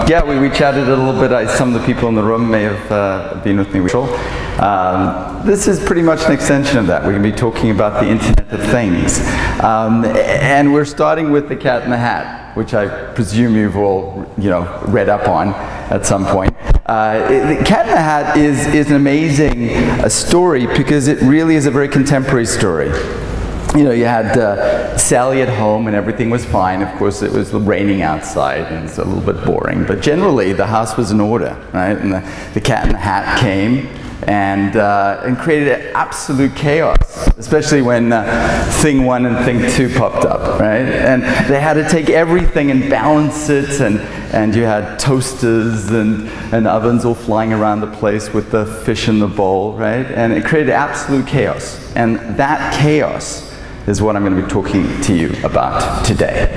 yeah, we chatted a little bit. Some of the people in the room may have been with me. This is pretty much an extension of that. We're going to be talking about the Internet of Things. And we're starting with the cat in the hat, which I presume you've all, read up on at some point. The cat in the hat is an amazing story because it really is a very contemporary story. You had Sally at home and everything was fine. Of course, it was raining outside and it's a little bit boring. But generally, the house was in order, right? And the cat in the hat came and created absolute chaos, especially when thing 1 and thing 2 popped up, right? And they had to take everything and balance it, and you had toasters and ovens all flying around the place with the fish in the bowl, right? And it created absolute chaos. And that chaos is what I'm going to be talking to you about today.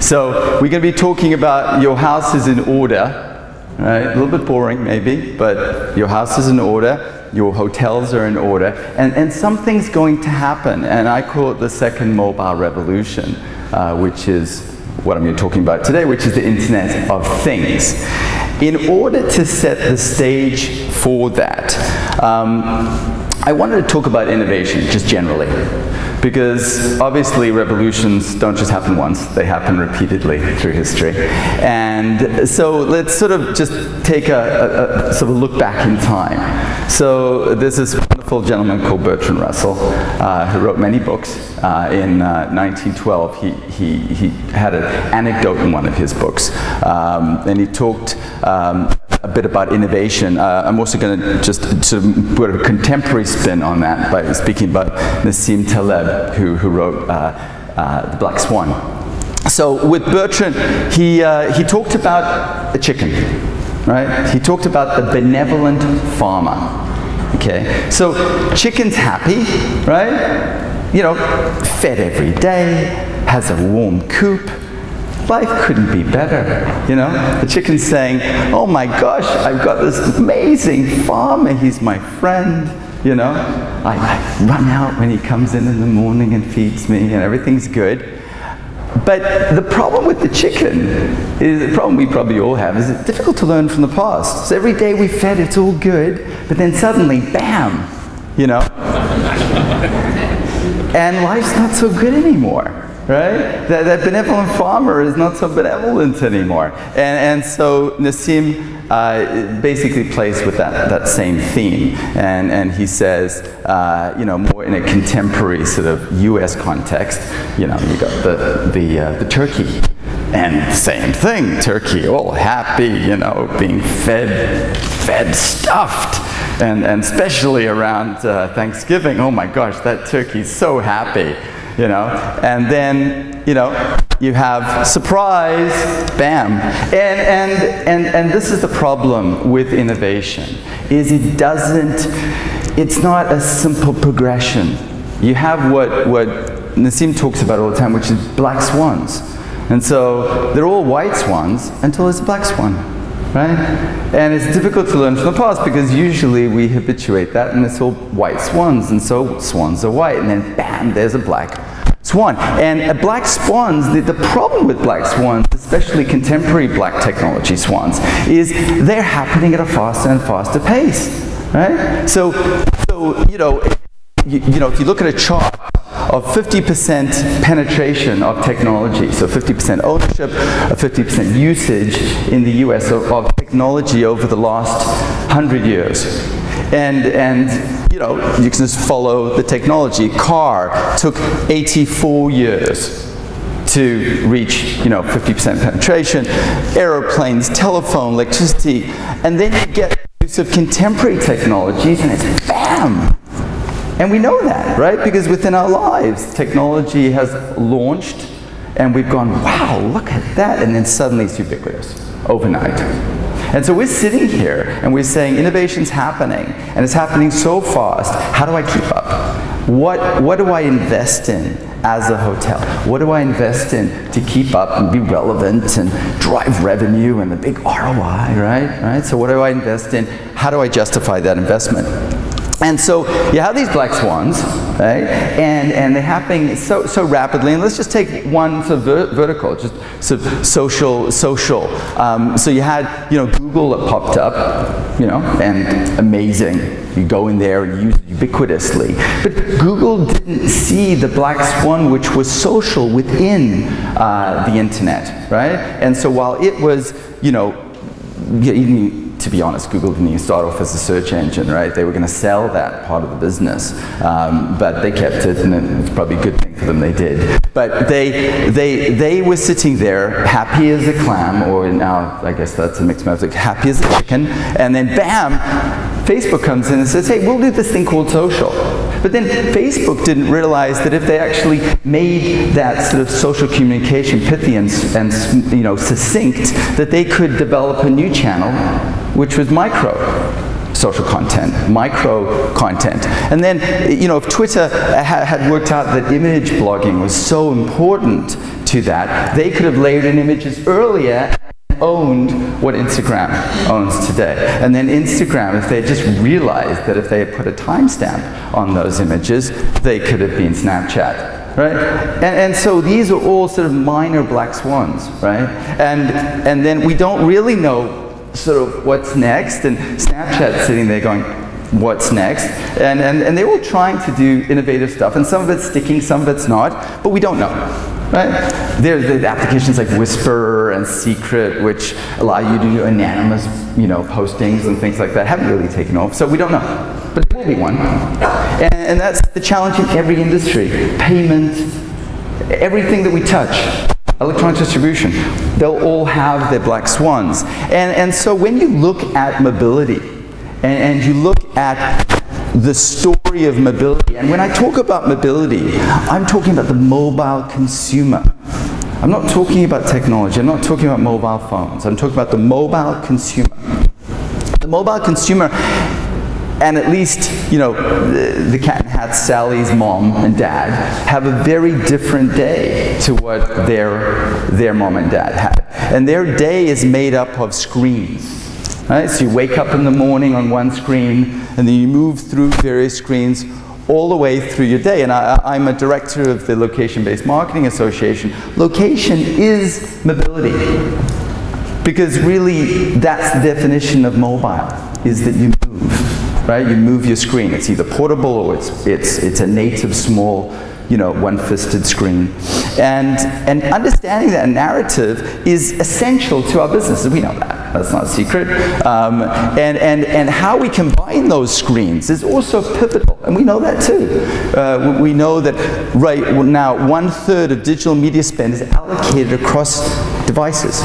So we're going to be talking about your house is in order. Right? A little bit boring maybe, but your house is in order, your hotels are in order, and something's going to happen, and I call it the second mobile revolution, which is what I'm going to be talking about today, which is the Internet of Things. In order to set the stage for that, I wanted to talk about innovation, just generally. Because obviously revolutions don't just happen once, they happen repeatedly through history. And so let's sort of just take a sort of look back in time. So there's this wonderful gentleman called Bertrand Russell who wrote many books. In 1912 he had an anecdote in one of his books, and he talked a bit about innovation. I'm also going to just sort of put a contemporary spin on that by speaking about Nassim Taleb, who wrote The Black Swan. So with Bertrand, he talked about a chicken, right? He talked about the benevolent farmer. Okay, so chicken's happy, right? Fed every day, has a warm coop. Life couldn't be better, The chicken's saying, oh my gosh, I've got this amazing farmer, he's my friend, I run out when he comes in the morning and feeds me and everything's good. But the problem with the chicken is, the problem we probably all have, is it's difficult to learn from the past. So every day we fed, it's all good, but then suddenly, bam, and life's not so good anymore. Right? That benevolent farmer is not so benevolent anymore. And so Nassim basically plays with that same theme. And he says, more in a contemporary sort of US context, you got the turkey. And same thing, turkey, all happy, being fed stuffed. And especially around Thanksgiving, oh my gosh, that turkey's so happy. And then, you have surprise, bam. And this is the problem with innovation, is it's not a simple progression. You have what Nassim talks about all the time, which is black swans. And so they're all white swans until there's a black swan, right? And it's difficult to learn from the past because usually we habituate that and it's all white swans, and so swans are white, and then bam, there's a black swan. And black swans, the problem with black swans, especially contemporary black technology swans, is they're happening at a faster and faster pace, right? So if you look at a chart of 50% penetration of technology, so 50% ownership, 50% usage in the US of technology over the last 100 years. And you can just follow the technology. Car took 84 years to reach 50% penetration. Aeroplanes, telephone, electricity, and then you get use of contemporary technologies and it's bam! And we know that, right? Because within our lives, technology has launched and we've gone, wow, look at that, and then suddenly it's ubiquitous, overnight. And so we're sitting here and we're saying innovation's happening, and it's happening so fast, how do I keep up? What do I invest in as a hotel? What do I invest in to keep up and be relevant and drive revenue and the big ROI, right? So what do I invest in? How do I justify that investment? And so you have these black swans, right? And they're happening so rapidly. And let's just take one sort of vertical, just sort of social. So you had, Google that popped up, and amazing. You go in there and use it ubiquitously. But Google didn't see the black swan, which was social within the internet, right? And so while it was, to be honest, Google didn't even start off as a search engine, right? They were going to sell that part of the business, but they kept it, and it's probably a good thing for them they did. But they were sitting there, happy as a clam, or now I guess that's a mixed metaphor, happy as a chicken, and then bam, Facebook comes in and says, hey, we'll do this thing called social. But then Facebook didn't realize that if they actually made that sort of social communication pithy and succinct, that they could develop a new channel, which was micro social content, micro content. And then, if Twitter had worked out that image blogging was so important to that, they could have layered in images earlier, owned what Instagram owns today. And then Instagram, if they just realized that if they had put a timestamp on those images, they could have been Snapchat, right? And so these are all sort of minor black swans, right? And then we don't really know sort of what's next, and Snapchat's sitting there going, what's next? And they're all trying to do innovative stuff, and some of it's sticking, some of it's not, but we don't know. Right? There's applications like Whisper and Secret, which allow you to do anonymous, postings and things like that. Haven't really taken off, so we don't know. But there will be one. And that's the challenge in every industry. Payment, everything that we touch, electronic distribution, they'll all have their black swans. And so when you look at mobility, and you look at the story of mobility, and when I talk about mobility, I'm talking about the mobile consumer. I'm not talking about technology, I'm not talking about mobile phones, I'm talking about the mobile consumer. The mobile consumer, and at least, the cat and hat Sally's mom and dad have a very different day to what their mom and dad had. And their day is made up of screens. Right? So you wake up in the morning on one screen, and then you move through various screens all the way through your day. And I'm a director of the Location-Based Marketing Association. Location is mobility. Because really, that's the definition of mobile, is that you move, right? You move your screen. It's either portable or it's a native small, one-fisted screen. And understanding that narrative is essential to our business. We know that. That's not a secret. And how we combine those screens is also pivotal. And we know that too. We know that right now 1/3 of digital media spend is allocated across devices.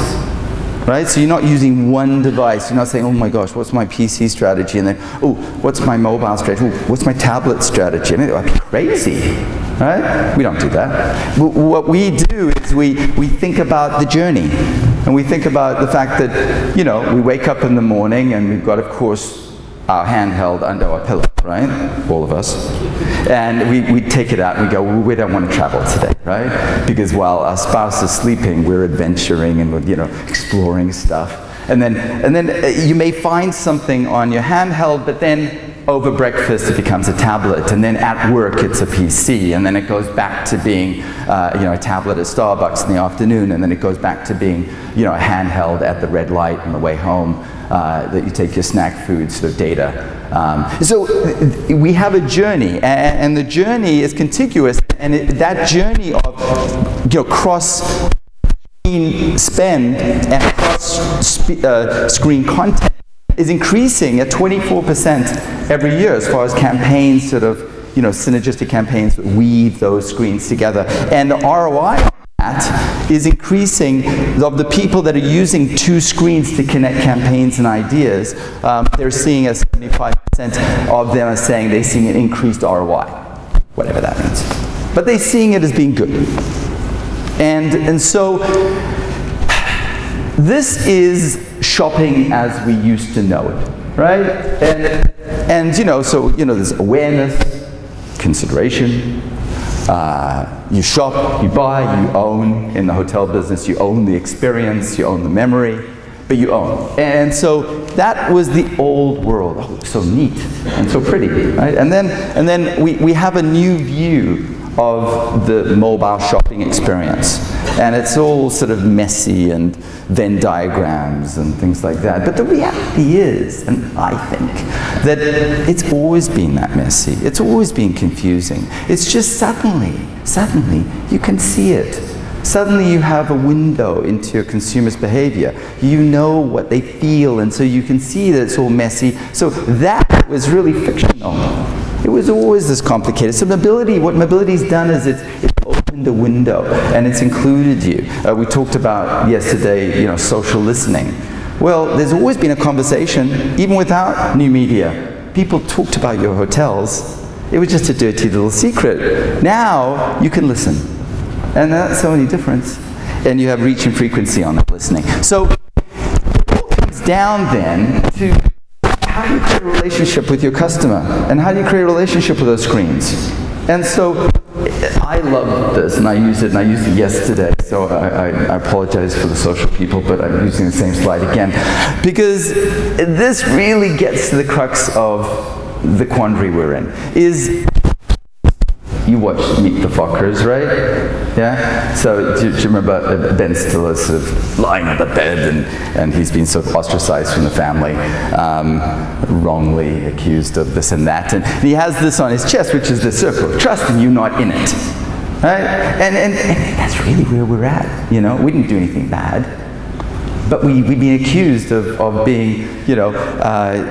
Right? So you're not using one device. You're not saying, oh my gosh, what's my PC strategy? And then, oh, what's my mobile strategy? Oh, what's my tablet strategy? I mean, that'd be crazy. Right? We don't do that. What we do is we think about the journey. And we think about the fact that, we wake up in the morning and we've got, of course, our handheld under our pillow, right? All of us. And we take it out and we go, well, we don't want to travel today, right? Because while our spouse is sleeping, we're adventuring and we're, exploring stuff. And then you may find something on your handheld, but then over breakfast it becomes a tablet, and then at work it's a PC, and then it goes back to being a tablet at Starbucks in the afternoon, and then it goes back to being a handheld at the red light on the way home, that you take your snack food sort of data. So we have a journey, and the journey is contiguous, and that journey of cross screen spend and cross screen content is increasing at 24% every year as far as campaigns, sort of, synergistic campaigns that weave those screens together. And the ROI on that is increasing. Of the people that are using two screens to connect campaigns and ideas, they're seeing a 75% of them are saying they're seeing an increased ROI, whatever that means. But they're seeing it as being good. And so this is shopping as we used to know it, right? And so there's awareness, consideration. You shop, you buy, you own. In the hotel business, you own the experience, you own the memory. but you own. And so that was the old world. Oh, so neat and so pretty, right? And then we have a new view of the mobile shopping experience. And it's all sort of messy and Venn diagrams and things like that. But the reality is, and I think, that it's always been that messy. It's always been confusing. It's just suddenly, you can see it. Suddenly you have a window into your consumer's behavior. You know what they feel, and so you can see that it's all messy. So that was really fictional. It was always this complicated. So mobility, what mobility's done is it's opened a window, and it's included you. We talked about yesterday, you know, social listening. Well, there's always been a conversation, even without new media. People talked about your hotels. It was just a dirty little secret. Now you can listen. And that's the only difference. And you have reach and frequency on that listening. So it all comes down then to how do you create a relationship with your customer? And how do you create a relationship with those screens? And so I love this, and I used it yesterday. So I apologize for the social people, but I'm using the same slide again. Because this really gets to the crux of the quandary we're in. Is you watched Meet the Fockers, right? Yeah? So do you remember Ben Stiller sort of lying on the bed, and he's been sort of ostracized from the family, wrongly accused of this and that. And he has this on his chest, which is the circle of trust, and you're not in it. Right? And that's really where we're at. You know, we didn't do anything bad. But we've been accused of being, you know,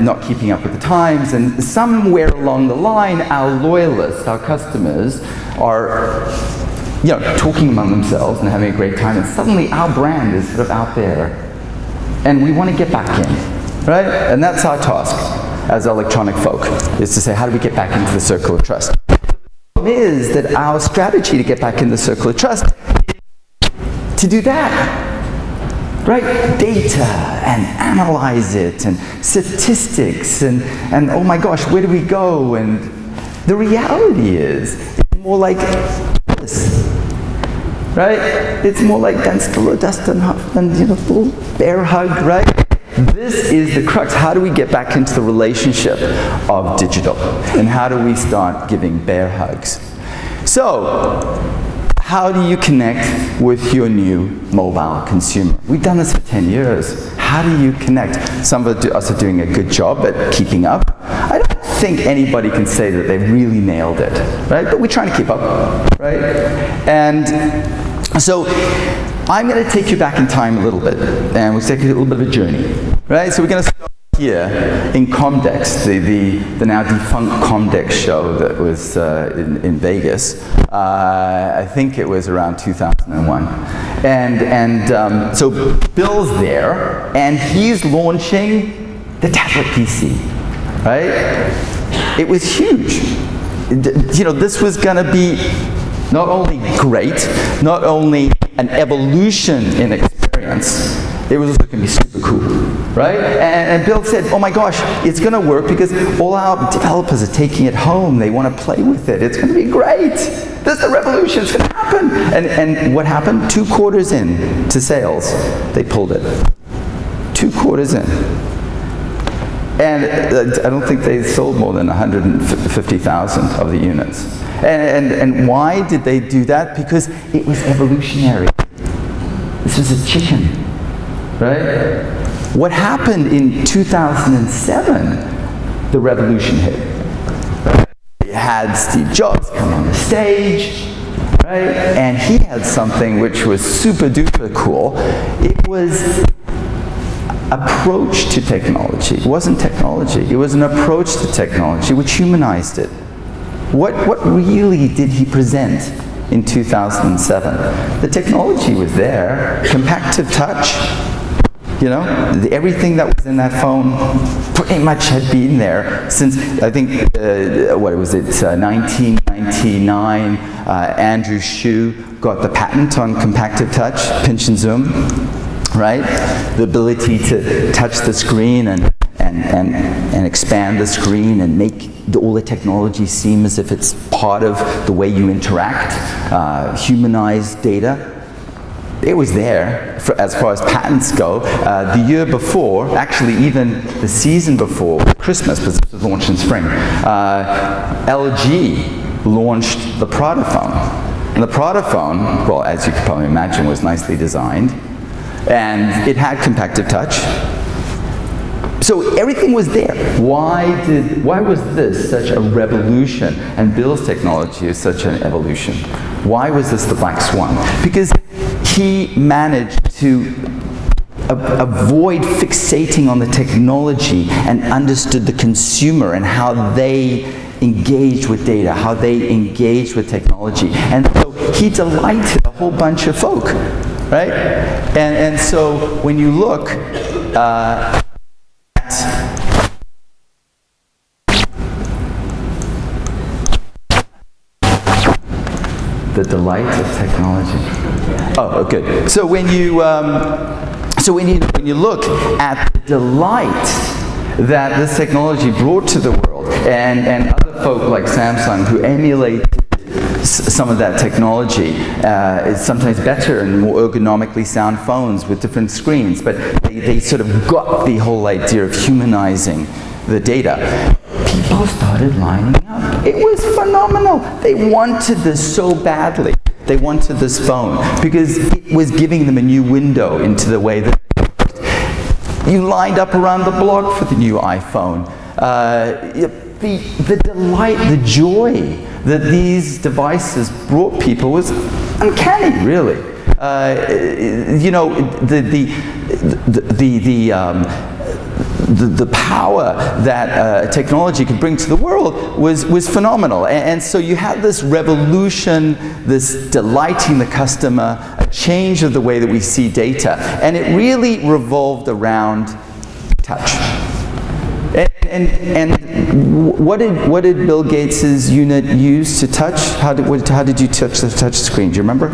not keeping up with the times, and somewhere along the line, our loyalists, our customers, are, you know, talking among themselves and having a great time, and suddenly our brand is sort of out there, and we want to get back in, right? And that's our task as electronic folk, is to say, how do we get back into the circle of trust? The problem is that our strategy to get back in the circle of trust is to do that. Right? Data, and analyze it, and statistics, and oh my gosh, where do we go? And the reality is, it's more like this. Right? It's more like Dan Stiller, Dustin Hoffman, you know, little bear hug, right? This is the crux. How do we get back into the relationship of digital? And how do we start giving bear hugs? So, how do you connect with your new mobile consumer? We've done this for 10 years. How do you connect? Some of us are doing a good job at keeping up. I don't think anybody can say that they've really nailed it, right? But we're trying to keep up, right? And so I'm going to take you back in time a little bit, and we'll take a little bit of a journey, right? So we're going to start here in Comdex, the now defunct Comdex show that was in Vegas. I think it was around 2001. And so Bill's there, and he's launching the tablet PC, right? It was huge. You know, this was going to be not only great, not only an evolution in experience, it was also going to be super cool, right? And Bill said, oh my gosh, it's going to work because all our developers are taking it home. They want to play with it. It's going to be great. This is the revolution. It's going to happen. And what happened? 2 quarters in to sales, they pulled it. 2 quarters in. And I don't think they sold more than 150,000 of the units. And why did they do that? Because it was evolutionary. This was a chicken. Right? What happened in 2007, the revolution hit. Right? You had Steve Jobs come on the stage, right? And he had something which was super duper cool. It was approach to technology. It wasn't technology. It was an approach to technology which humanized it. What really did he present in 2007? The technology was there. Compactive touch. You know, everything that was in that phone pretty much had been there since, I think, what was it, 1999, Andrew Shue got the patent on compactive touch, pinch and zoom, right? The ability to touch the screen and expand the screen and make all the technology seem as if it's part of the way you interact, humanize data. it was there as far as patents go. The year before, actually even the season before Christmas, because it was launched in spring, LG launched the Prada phone. And the Prada phone, well, as you can probably imagine, was nicely designed, and it had compactive touch. So everything was there. Why was this such a revolution, and Bill's technology is such an evolution? Why was this the black swan? Because he managed to avoid fixating on the technology and understood the consumer and how they engaged with data, how they engaged with technology. And so he delighted a whole bunch of folk, right? And so when you look at the delight of technology. Oh, good. So when you look at the delight that this technology brought to the world, and other folk like Samsung who emulate some of that technology, it's sometimes better and more ergonomically sound phones with different screens, but they sort of got the whole idea of humanizing the data. People started lining up. It was phenomenal. They wanted this so badly. They wanted this phone because it was giving them a new window into the way that they worked. You lined up around the block for the new iPhone. The delight, the joy that these devices brought people was uncanny, really. You know, the power that technology could bring to the world was phenomenal. And so you had this revolution, this delighting the customer, a change of the way that we see data. And it really revolved around touch. And what did Bill Gates's unit use to touch? How did you touch the touch screen? Do you remember?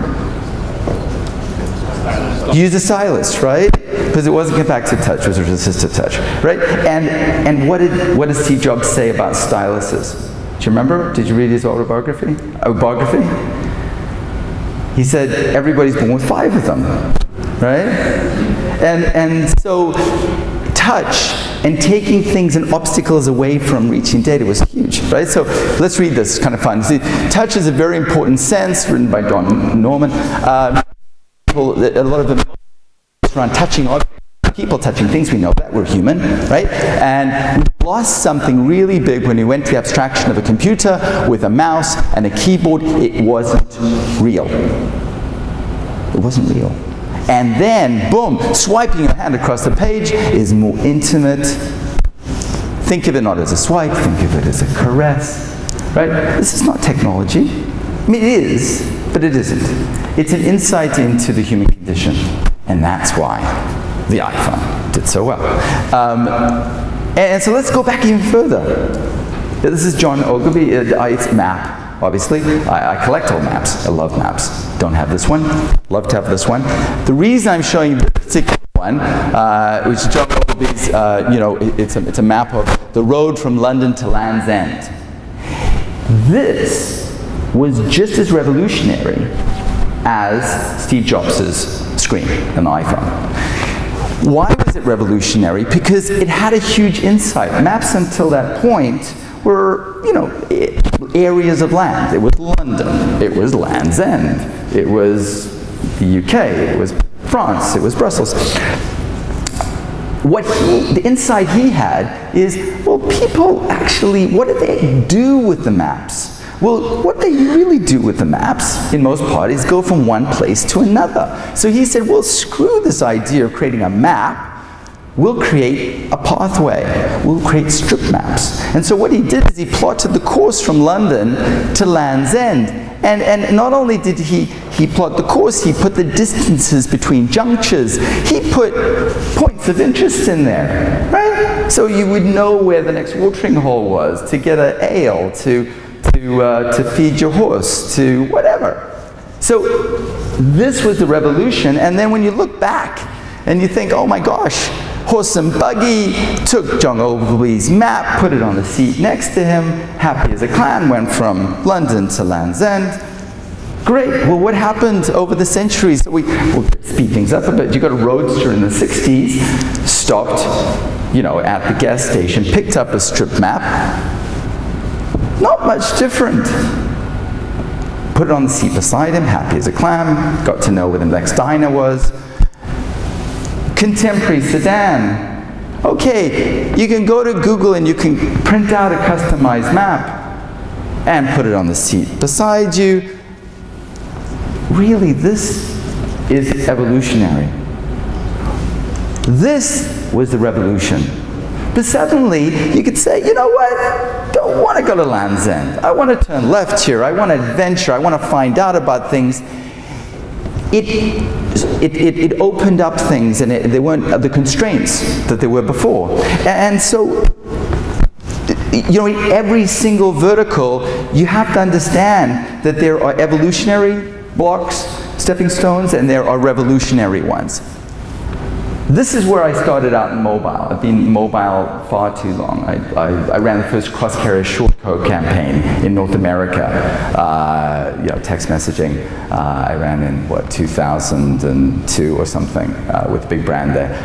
Use a stylus, right? Because it wasn't compactive touch, it was resistive touch, right? And what did Steve Jobs say about styluses? Do you remember? Did you read his autobiography? He said everybody's born with 5 of them, right? And so touch and taking things and obstacles away from reaching data was huge, right? So let's read this, it's kind of fun. See, touch is a very important sense, written by John Norman. A lot of them around touching objects, people touching things, we know that, we're human, right? And we lost something really big when we went to the abstraction of a computer with a mouse and a keyboard. It wasn't real. It wasn't real. And then, boom, swiping your hand across the page is more intimate. Think of it not as a swipe, think of it as a caress, right? This is not technology. I mean, it is, but it isn't. It's an insight into the human condition, and that's why the iPhone did so well. And so let's go back even further. This is John Ogilvy. It's map. Obviously, I collect all maps. I love maps. Don't have this one. Love to have this one. The reason I'm showing you this particular one, which is John Ogilvy's, you know, it's a map of the road from London to Land's End. This was just as revolutionary as Steve Jobs' screen and the iPhone. Why was it revolutionary? Because it had a huge insight. Maps until that point were, you know, areas of land. It was London, it was Land's End, it was the UK, it was France, it was Brussels. The insight he had is, well, people actually, what did they do with the maps? Well, what they really do with the maps, in most part, is go from one place to another. So he said, well, screw this idea of creating a map. We'll create a pathway. We'll create strip maps. And so what he did is he plotted the course from London to Land's End. And not only did he plot the course, he put the distances between junctures. He put points of interest in there, right? So you would know where the next watering hole was, to get an ale, to feed your horse, to whatever. So this was the revolution. And then when you look back and you think, oh my gosh, horse and buggy took John Ogilvy's map, put it on the seat next to him, happy as a clam, went from London to Land's End. Great. Well, what happened over the centuries? We'll speed things up a bit. You got a Roadster in the 60s, stopped, you know, at the gas station, picked up a strip map. Not much different. Put it on the seat beside him, happy as a clam, got to know where the next diner was. Contemporary sedan. Okay, you can go to Google and you can print out a customized map and put it on the seat beside you. Really, this is evolutionary. This was the revolution. But suddenly, you could say, you know what? Don't want to go to Land's End. I want to turn left here. I want to adventure. I want to find out about things. It opened up things, and they weren't the constraints that there were before. And so, you know, in every single vertical, you have to understand that there are evolutionary blocks, stepping stones, and there are revolutionary ones. This is where I started out in mobile. I've been mobile far too long. I ran the first cross-carrier short code campaign in North America, you know, text messaging. I ran in, what, 2002 or something with a big brand there.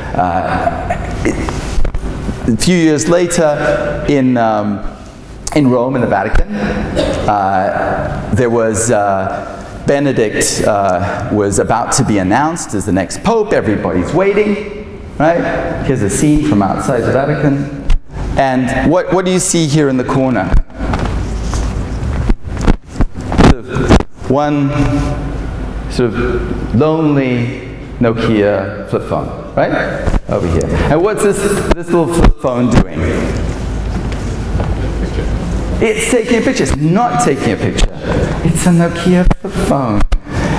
A few years later, in Rome, in the Vatican, there was Benedict was about to be announced as the next pope. Everybody's waiting, right? Here's a scene from outside the Vatican. And what do you see here in the corner? One sort of lonely Nokia flip phone, right? Over here. And what's this little flip phone doing? It's taking a picture. It's not taking a picture. It's a Nokia flip phone.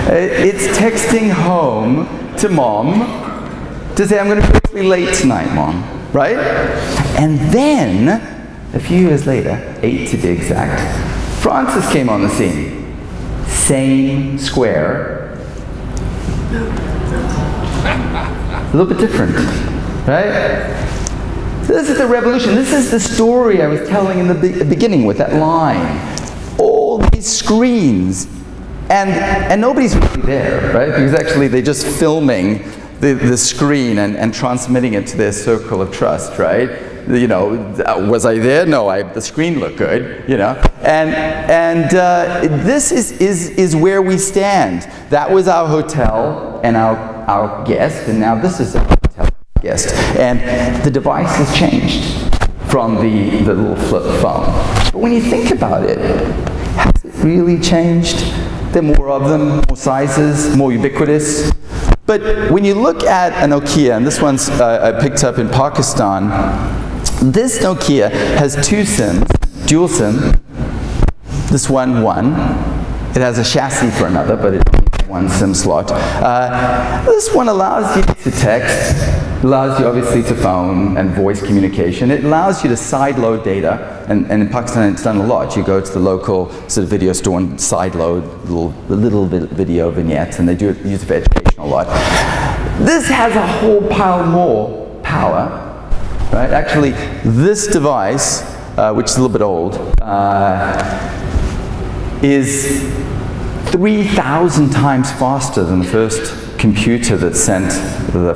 It's texting home to mom to say, I'm going to be late tonight, mom. Right? And then, a few years later, 8 to be exact, Francis came on the scene. Same square. A little bit different. Right? This is the revolution. This is the story I was telling in the beginning with that line. All these screens, and nobody's really there, right? Because actually they're just filming the screen and transmitting it to their circle of trust, right? You know, was I there? No, the screen looked good, you know. And this is where we stand. That was our hotel and our guest, and now this is our hotel guest. And the device has changed from the little flip phone. But when you think about it, has it really changed? There are more of them, more sizes, more ubiquitous. But when you look at a Nokia, and this one's I picked up in Pakistan, this Nokia has 2 SIMs, dual SIM. This one. It has a chassis for another, but it's only 1 SIM slot. This one allows you to text, allows you obviously to phone and voice communication. It allows you to sideload data, and in Pakistan it's done a lot. You go to the local sort of video store and sideload little video vignettes, and they use it for education a lot. This has a whole pile more power, right? Actually, this device, which is a little bit old, is 3,000 times faster than the first computer that sent the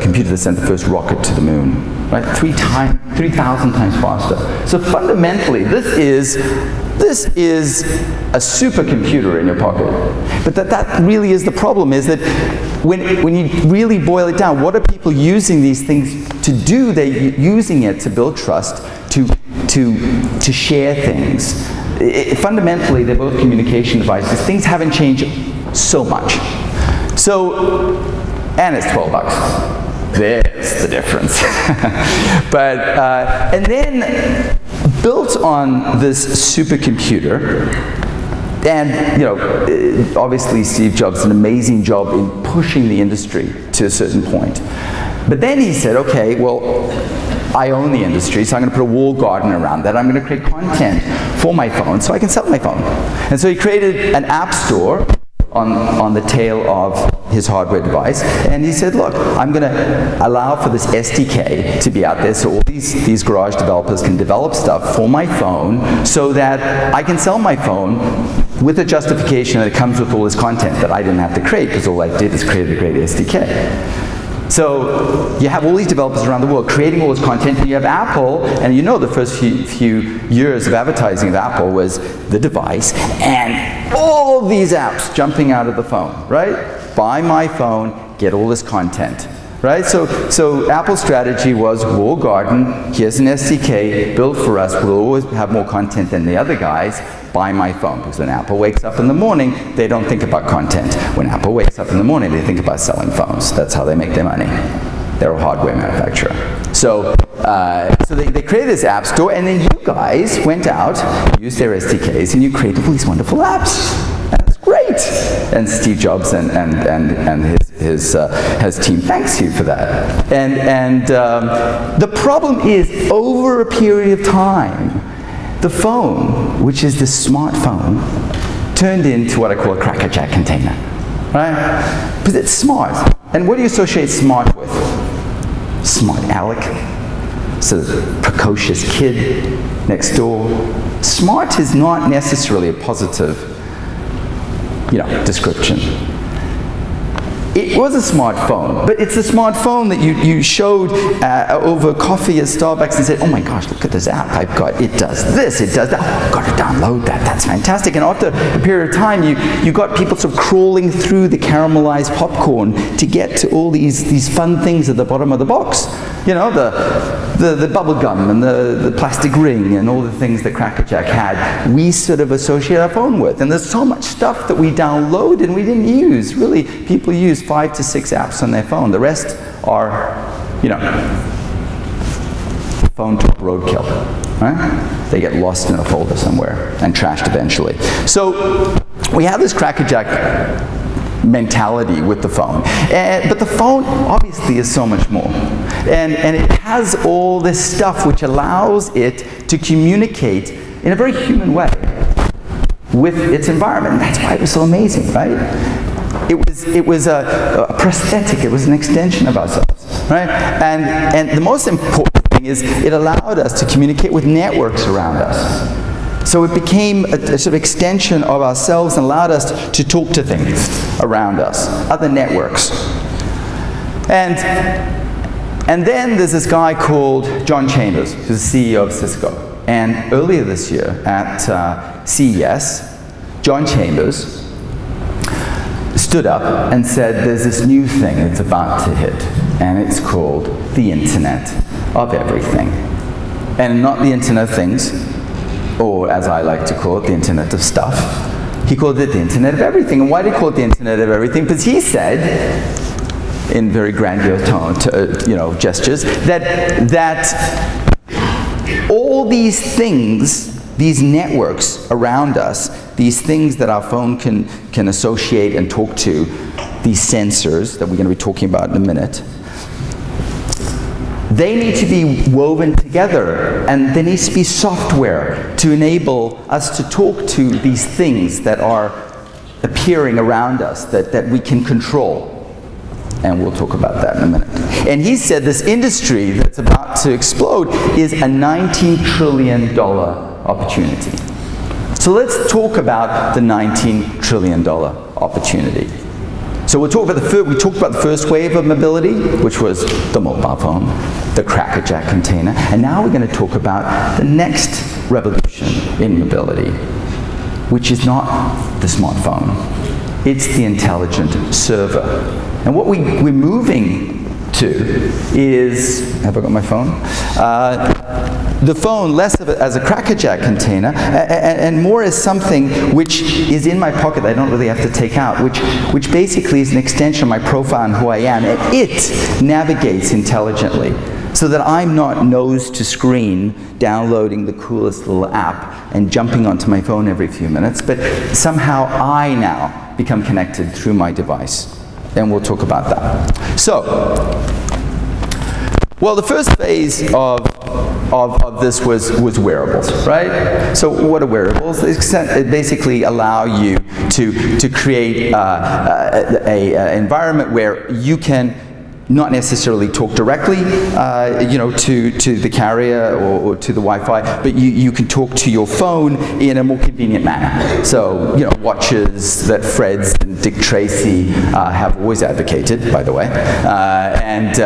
computer that sent the first rocket to the moon, right? 3,000 times faster. So fundamentally, this is a supercomputer in your pocket. But that really is the problem, is that when you really boil it down, what are people using these things to do? They're using it to build trust, to share things. Fundamentally, they're both communication devices. Things haven't changed so much. So, and it's $12. There's the difference. But, and then built on this supercomputer, and you know, obviously Steve Jobs did an amazing job in pushing the industry to a certain point. But then he said, okay, well, I own the industry, so I'm going to put a walled garden around that. I'm going to create content for my phone so I can sell my phone. And so he created an app store on the tail of his hardware device, and he said, look, I'm going to allow for this SDK to be out there so all these garage developers can develop stuff for my phone so that I can sell my phone with a justification that it comes with all this content that I didn't have to create, because all I did is create a great SDK. So you have all these developers around the world creating all this content, and you have Apple, and you know the first few years of advertising of Apple was the device and all these apps jumping out of the phone, right? Buy my phone, get all this content, right? So Apple's strategy was walled garden, here's an SDK built for us, we'll always have more content than the other guys, buy my phone. Because when Apple wakes up in the morning, they don't think about content. When Apple wakes up in the morning, they think about selling phones. That's how they make their money. They're a hardware manufacturer. So they created this app store, and then you guys went out, used their SDKs, and you created all these wonderful apps. That's great. And Steve Jobs and his team thanks you for that. And the problem is, over a period of time, the phone, which is the smartphone, turned into what I call a crackerjack container, right? Because it's smart. And what do you associate smart with? Smart Alec, sort of precocious kid next door. Smart is not necessarily a positive, description. It was a smartphone, but it's a smartphone that you showed over coffee at Starbucks and said, oh my gosh, look at this app I've got. It does this, it does that. Oh, I've got to download that. That's fantastic. And after a period of time, you got people sort of crawling through the caramelized popcorn to get to all these fun things at the bottom of the box. The bubble gum and the plastic ring and all the things that Crackerjack had, we sort of associate our phone with. And there's so much stuff that we download and we didn't use. Really, people use 5 to 6 apps on their phone. The rest are, phone top roadkill, right? They get lost in a folder somewhere and trashed eventually. So we have this Crackerjack mentality with the phone. But the phone obviously is so much more. And it has all this stuff which allows it to communicate in a very human way with its environment. And that's why it was so amazing, right? It was a prosthetic, it was an extension of ourselves, right? And the most important thing is it allowed us to communicate with networks around us. So it became a sort of extension of ourselves and allowed us to talk to things around us, other networks. And then there's this guy called John Chambers, who's the CEO of Cisco. And earlier this year at CES, John Chambers stood up and said there's this new thing that's about to hit, and it's called the Internet of Everything. And not the Internet of Things, or as I like to call it, the Internet of Stuff. He called it the Internet of Everything. And why did he call it the Internet of Everything? Because he said, in very grandiose tone, gestures, that all these things, these networks around us, these things that our phone can associate and talk to, these sensors that we're going to be talking about in a minute, they need to be woven together, and there needs to be software to enable us to talk to these things that are appearing around us, that we can control. And we'll talk about that in a minute. And he said this industry that's about to explode is a $19 trillion opportunity. So let's talk about the $19 trillion opportunity. So we talked about the first wave of mobility, which was the mobile phone, the Crackerjack container, and now we're going to talk about the next revolution in mobility, which is not the smartphone. It's the intelligent server. And what we're moving to is, have I got my phone? The phone less of it as a Crackerjack container and more as something which is in my pocket that I don't really have to take out, which basically is an extension of my profile and who I am, and it navigates intelligently so that I'm not nose to screen downloading the coolest little app and jumping onto my phone every few minutes, but somehow I now become connected through my device. And we'll talk about that. So, well, the first phase of this was wearables, right? So what are wearables? They basically allow you to create an environment where you can not necessarily talk directly, you know, to the carrier or to the Wi-Fi, but you can talk to your phone in a more convenient manner. So, you know, watches that Fred's and Dick Tracy have always advocated, by the way, and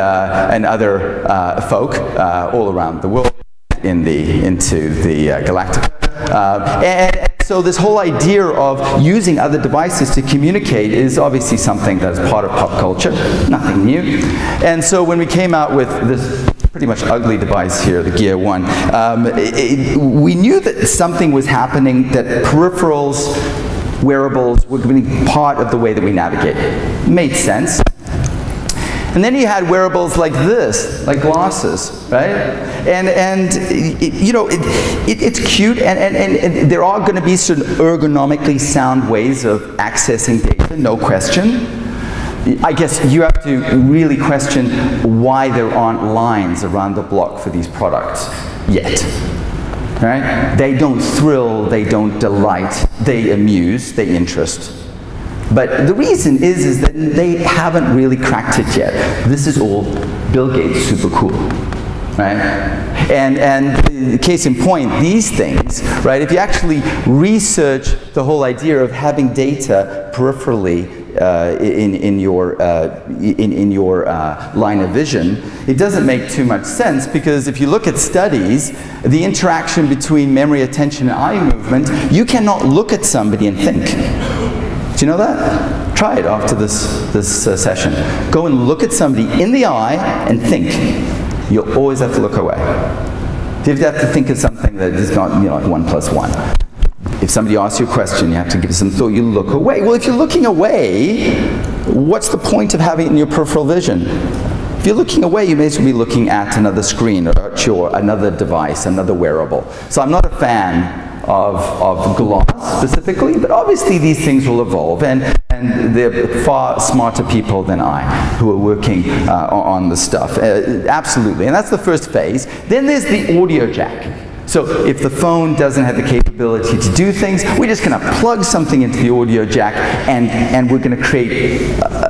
other folk all around the world into the Galactica. And so this whole idea of using other devices to communicate is obviously something that's part of pop culture, nothing new. And so when we came out with this pretty much ugly device here, the Gear 1, we knew that something was happening, that peripherals, wearables were going to be part of the way that we navigate. Made sense. And then you had wearables like this, like glasses, right? And you know, it's cute, and there are going to be certain ergonomically sound ways of accessing data, no question. I guess you have to really question why there aren't lines around the block for these products yet. Right? They don't thrill, they don't delight, they amuse, they interest. But the reason is that they haven't really cracked it yet. This is all Bill Gates super cool, right? And case in point, these things, right? If you actually research the whole idea of having data peripherally in your line of vision, it doesn't make too much sense, because if you look at studies, the interaction between memory, attention, and eye movement, you cannot look at somebody and think. Do you know that? Try it after this session. Go and look at somebody in the eye and think. You'll always have to look away. You have to think of something that is not, you know, like 1 + 1. If somebody asks you a question, you have to give it some thought. You look away. Well, if you're looking away, what's the point of having it in your peripheral vision? If you're looking away, you may as well be looking at another screen or another device, another wearable. So I'm not a fan of glass specifically, but obviously these things will evolve, and they're far smarter people than I who are working on the stuff. Absolutely, and that's the first phase. Then there's the audio jack. So if the phone doesn't have the capability to do things, we're just going to plug something into the audio jack, and we're going to create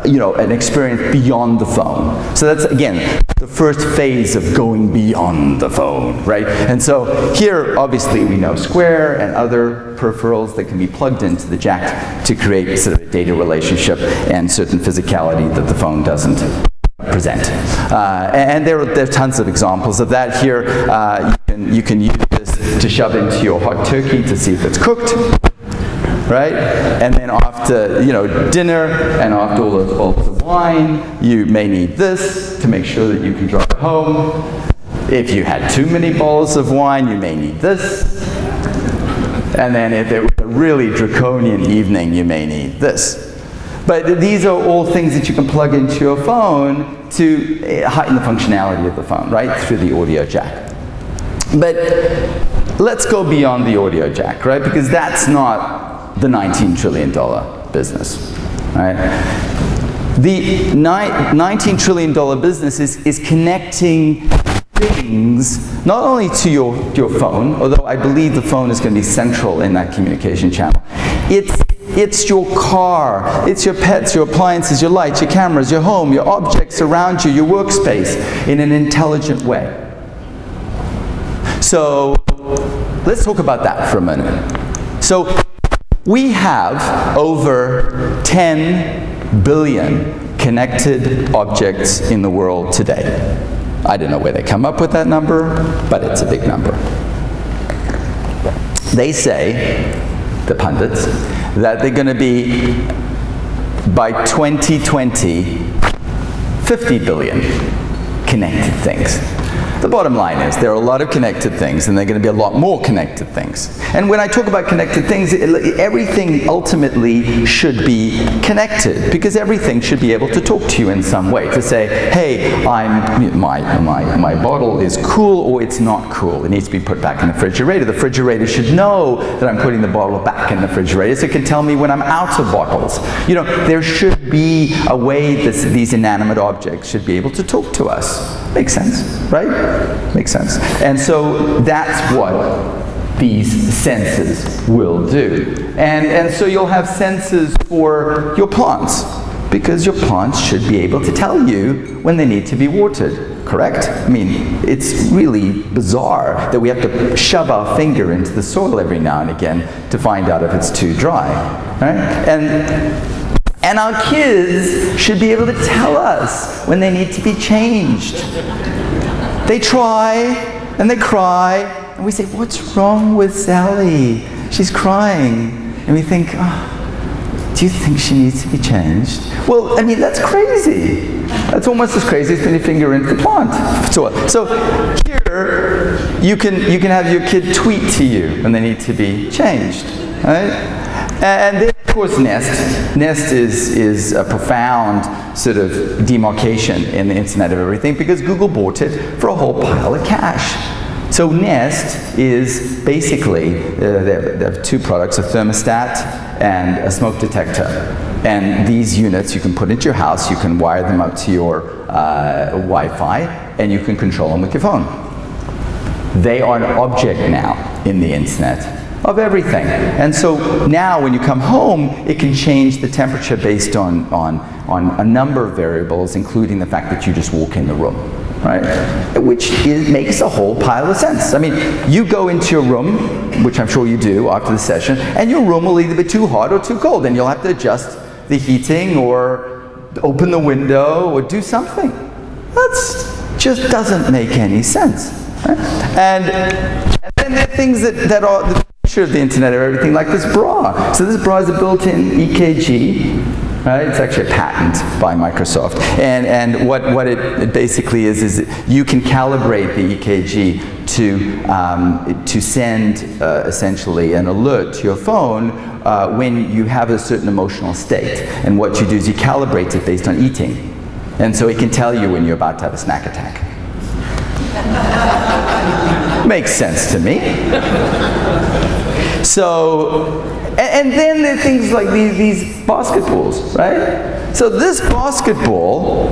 you know, an experience beyond the phone. So that's, again, the first phase of going beyond the phone, right? And so here, obviously, we know Square and other peripherals that can be plugged into the jack to create sort of a data relationship and certain physicality that the phone doesn't present. And there are tons of examples of that here. You can use this to shove into your hot turkey to see if it's cooked, right? And then after, you know, dinner and after all those bottles of wine, you may need this to make sure that you can drive home. If you had too many bottles of wine, you may need this. And then if it was a really draconian evening, you may need this. But these are all things that you can plug into your phone to heighten the functionality of the phone, right, through the audio jack. But let's go beyond the audio jack, right, because that's not the $19 trillion business, right? The $19 trillion business is connecting things not only to your phone, although I believe the phone is going to be central in that communication channel. It's your car, it's your pets, your appliances, your lights, your cameras, your home, your objects around you, your workspace, in an intelligent way. So let's talk about that for a minute. So we have over 10 billion connected objects in the world today. I don't know where they come up with that number, but it's a big number. They say, the pundits, that they're going to be, by 2020, 50 billion connected things. The bottom line is there are a lot of connected things, and there are going to be a lot more connected things. And when I talk about connected things, everything ultimately should be connected, because everything should be able to talk to you in some way, to say, hey, my bottle is cool or it's not cool. It needs to be put back in the refrigerator. The refrigerator should know that I'm putting the bottle back in the refrigerator, so it can tell me when I'm out of bottles. You know, there should be a way that these inanimate objects should be able to talk to us. Makes sense, right? Makes sense. And so that's what these sensors will do. And so you'll have sensors for your plants. Because your plants should be able to tell you when they need to be watered, correct? I mean, it's really bizarre that we have to shove our finger into the soil every now and again to find out if it's too dry, right? And our kids should be able to tell us when they need to be changed. They try and they cry, and we say, "What's wrong with Sally? She's crying." And we think, "Oh, do you think she needs to be changed?" Well, I mean, that's crazy. That's almost as crazy as putting your finger into the plant soil. So here, you can have your kid tweet to you when they need to be changed, right? And then, of course, Nest. Nest is a profound sort of demarcation in the Internet of Everything because Google bought it for a whole pile of cash. So Nest is basically, they have two products, a thermostat and a smoke detector. And these units you can put into your house, you can wire them up to your Wi-Fi, and you can control them with your phone. They are an object now in the Internet of everything. And so now when you come home, it can change the temperature based on a number of variables, including the fact that you just walk in the room. Right? Which makes a whole pile of sense. I mean, you go into your room, which I'm sure you do after the session, and your room will either be too hot or too cold, and you'll have to adjust the heating or open the window or do something. That just doesn't make any sense. Right? And then there are things that are the future of the Internet of Everything, like this bra. So this bra is a built-in EKG. Right? It's actually a patent by Microsoft. And what it basically is you can calibrate the EKG to send essentially an alert to your phone when you have a certain emotional state. And what you do is you calibrate it based on eating. And so it can tell you when you're about to have a snack attack. Makes sense to me. So, and then there are things like these basketballs, right? So this basketball,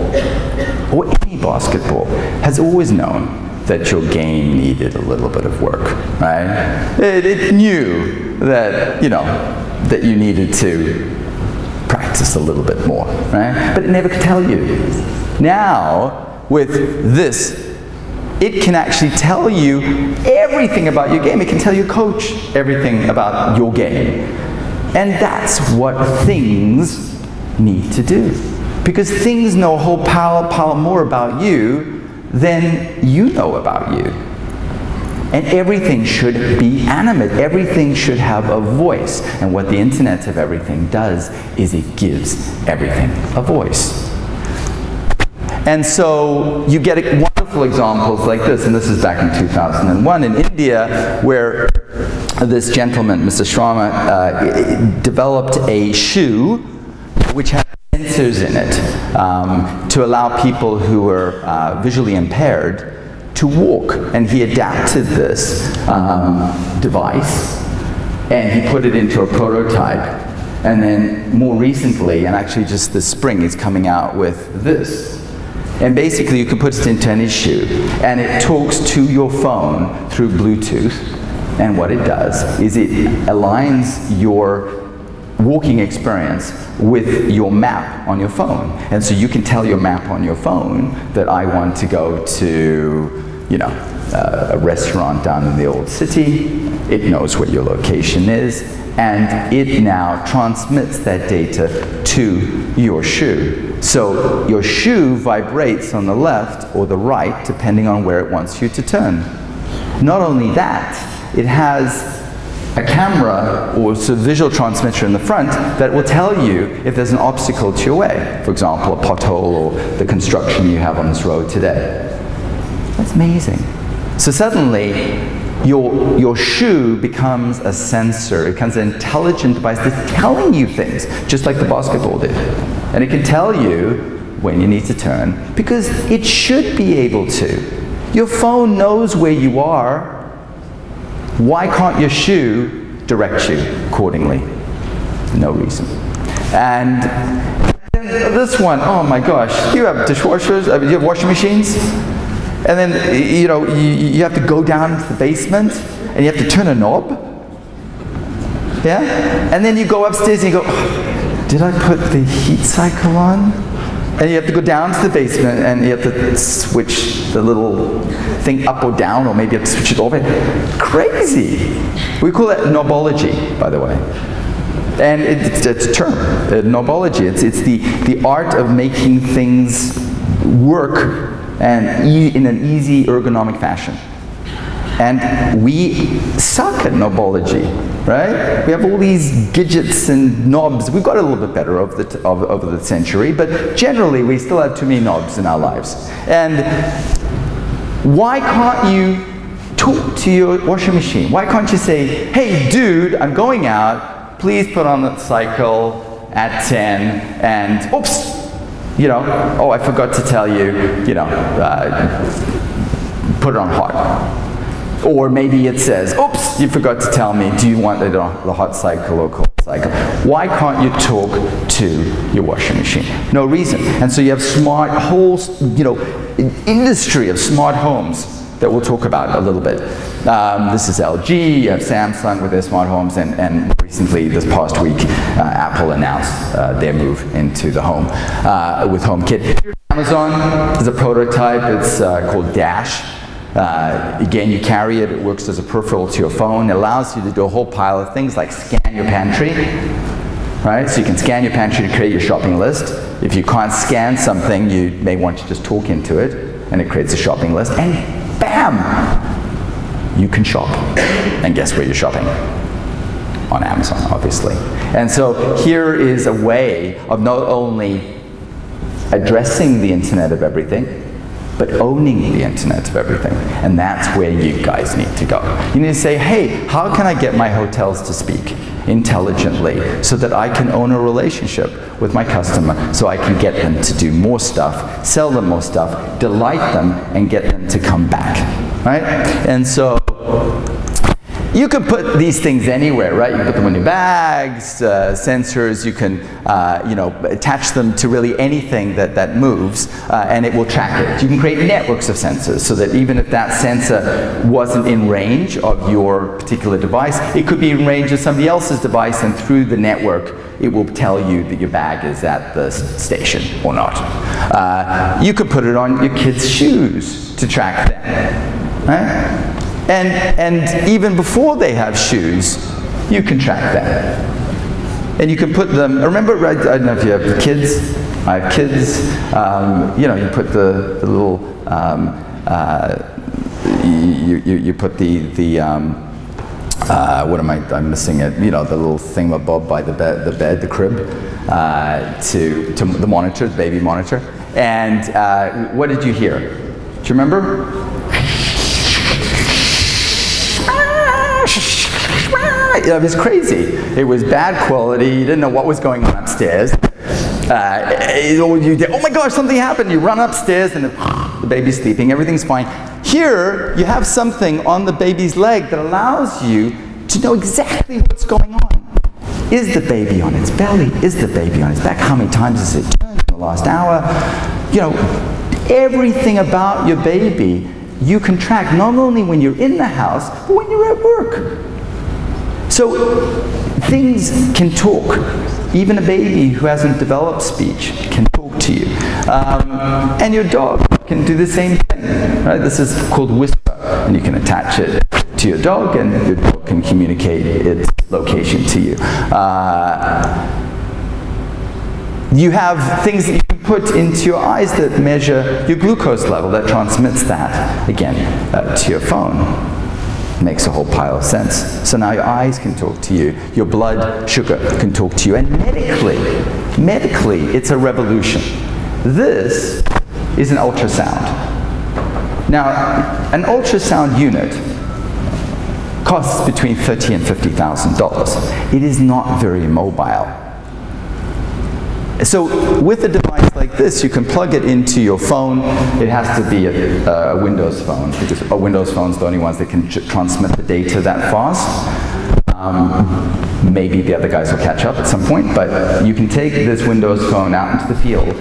or any basketball, has always known that your game needed a little bit of work, right? It knew that, you know, that you needed to practice a little bit more, right? But it never could tell you. Now, with this, it can actually tell you everything about your game. It can tell your coach everything about your game. And that's what things need to do. Because things know a whole pile more about you than you know about you. And everything should be animate. Everything should have a voice. And what the Internet of Everything does is it gives everything a voice. And so you get wonderful examples like this, and this is back in 2001 in India, where this gentleman, Mr. Sharma, developed a shoe which had sensors in it to allow people who were visually impaired to walk. And he adapted this device, and he put it into a prototype. And then more recently, and actually just this spring, he's coming out with this. And basically, you can put it into any shoe, and it talks to your phone through Bluetooth. And what it does is it aligns your walking experience with your map on your phone. And so you can tell your map on your phone that I want to go to, you know, a restaurant down in the old city. It knows where your location is, and it now transmits that data to your shoe. So your shoe vibrates on the left or the right, depending on where it wants you to turn. Not only that, it has a camera or sort of visual transmitter in the front that will tell you if there's an obstacle to your way. For example, a pothole or the construction you have on this road today. That's amazing. So suddenly, your shoe becomes a sensor. It becomes an intelligent device that's telling you things, just like the basketball did. And it can tell you when you need to turn, because it should be able to. Your phone knows where you are. Why can't your shoe direct you accordingly? No reason. And this one, oh my gosh, you have dishwashers, you have washing machines? And then, you know, you have to go down into the basement, and you have to turn a knob. Yeah? And then you go upstairs and you go, oh, did did I put the heat cycle on? And you have to go down to the basement and you have to switch the little thing up or down, or maybe you have to switch it over. Crazy. We call that knobology, by the way. And it's a term, knobology. It's the art of making things work and in an easy ergonomic fashion. And we suck at knobology, right? We have all these gadgets and knobs. We've got a little bit better over the century, but generally we still have too many knobs in our lives. And why can't you talk to your washing machine? Why can't you say, hey dude, I'm going out, please put on the cycle at 10, and oops, you know, oh, I forgot to tell you, you know, put it on hot. Or maybe it says, oops, you forgot to tell me, do you want the hot cycle or cold cycle? Why can't you talk to your washing machine? No reason. And so you have smart, whole, you know, industry of smart homes that we'll talk about a little bit. This is LG, you have Samsung with their smart homes, and recently, this past week, Apple announced their move into the home with HomeKit. Amazon is a prototype, it's called Dash. Again, you carry it, it works as a peripheral to your phone. It allows you to do a whole pile of things like scan your pantry, right? So you can scan your pantry to create your shopping list. If you can't scan something, you may want to just talk into it, and it creates a shopping list, and bam, you can shop. And guess where you're shopping? On Amazon, obviously. And so here is a way of not only addressing the Internet of Everything, but owning the Internet of Everything. And that's where you guys need to go. You need to say, hey, how can I get my hotels to speak intelligently so that I can own a relationship with my customer, so I can get them to do more stuff, sell them more stuff, delight them, and get them to come back, right? And so you can put these things anywhere, right? You can put them on your bags, sensors, you can you know, attach them to really anything that moves, and it will track it. You can create networks of sensors so that even if that sensor wasn't in range of your particular device, it could be in range of somebody else's device, and through the network, it will tell you that your bag is at the station or not. You could put it on your kids' shoes to track them, right? And even before they have shoes, you can track them. And you can put them, remember, I don't know if you have kids, I have kids, you know, you put the little, you put what am I'm missing it, you know, the little thingamabob by the bed, the crib, to the monitor, the baby monitor. And what did you hear? Do you remember? It was crazy. It was bad quality. You didn't know what was going on upstairs. Oh my gosh, something happened. You run upstairs and the baby's sleeping. Everything's fine. Here, you have something on the baby's leg that allows you to know exactly what's going on. Is the baby on its belly? Is the baby on its back? How many times has it turned in the last hour? You know, everything about your baby you can track, not only when you're in the house, but when you're at work. So things can talk. Even a baby who hasn't developed speech can talk to you. And your dog can do the same thing. Right? This is called Whisper. And you can attach it to your dog, and your dog can communicate its location to you. You have things that you can put into your eyes that measure your glucose level, that transmits that, again, to your phone. Makes a whole pile of sense. So now your eyes can talk to you, your blood sugar can talk to you, and medically, it's a revolution. This is an ultrasound. Now, an ultrasound unit costs between $30,000 and $50,000. It is not very mobile. So with a device like this, you can plug it into your phone. It has to be a Windows phone, because Windows phones are the only ones that can transmit the data that fast. Maybe the other guys will catch up at some point, but you can take this Windows phone out into the field,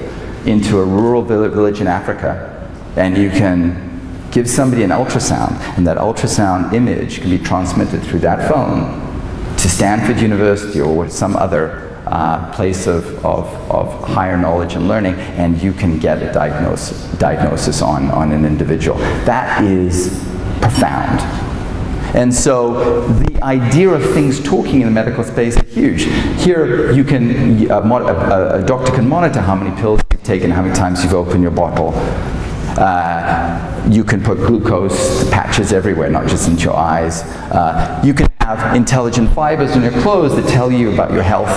into a rural village in Africa, and you can give somebody an ultrasound, and that ultrasound image can be transmitted through that phone to Stanford University or some other place of higher knowledge and learning, and you can get a diagnosis on an individual. That is profound. And so the idea of things talking in the medical space is huge. Here you can, a doctor can monitor how many pills you've taken, how many times you've opened your bottle. You can put glucose patches everywhere, not just into your eyes. You can have intelligent fibers in your clothes that tell you about your health,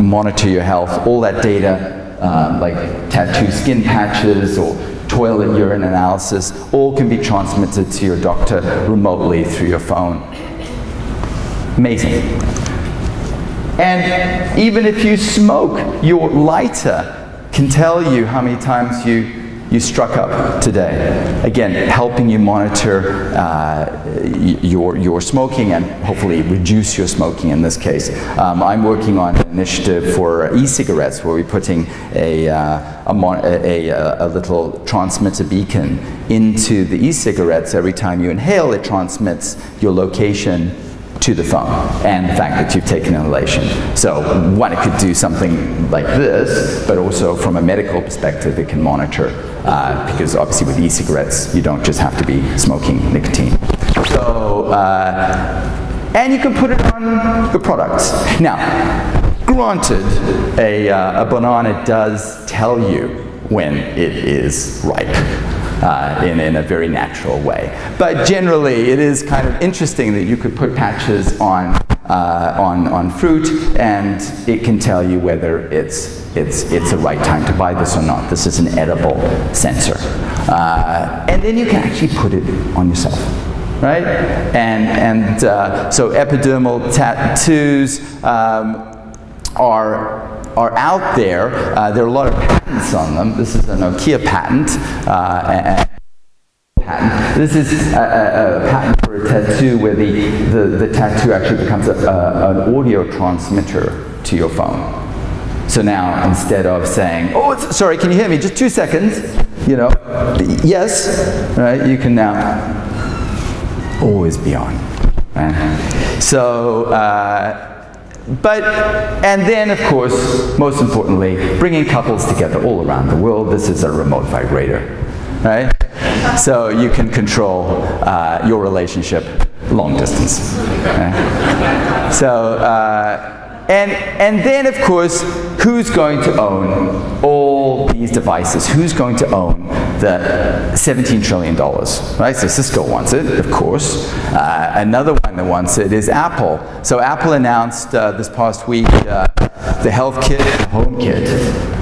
monitor your health. All that data, like tattoo skin patches or toilet urine analysis, all can be transmitted to your doctor remotely through your phone. Amazing. And even if you smoke, your lighter can tell you how many times you struck up today. Again, helping you monitor your smoking and hopefully reduce your smoking in this case. I'm working on an initiative for e-cigarettes where we're putting a little transmitter beacon into the e-cigarettes. Every time you inhale, it transmits your location to the phone and the fact that you've taken inhalation. So one, it could do something like this, but also from a medical perspective, it can monitor because obviously with e-cigarettes, you don't just have to be smoking nicotine. So, and you can put it on the products. Now, granted, a banana does tell you when it is ripe. In a very natural way. But generally, it is kind of interesting that you could put patches on fruit, and it can tell you whether it's the right time to buy this or not. This is an edible sensor. And then you can actually put it on yourself. Right? So epidermal tattoos are out there. There are a lot of patents on them. This is a Nokia patent. This is a patent for a tattoo where the tattoo actually becomes an audio transmitter to your phone. So now instead of saying, oh, sorry, can you hear me? Just 2 seconds. You know, yes, right? You can now always be on. Right? So. And then, of course, most importantly, bringing couples together all around the world. This is a remote vibrator, right? So you can control your relationship long distance. Right? So, and then, of course, who's going to own all these devices? Who's going to own the $17 trillion, right? So Cisco wants it, of course. Another one that wants it is Apple. So Apple announced this past week the Health Kit, Home Kit,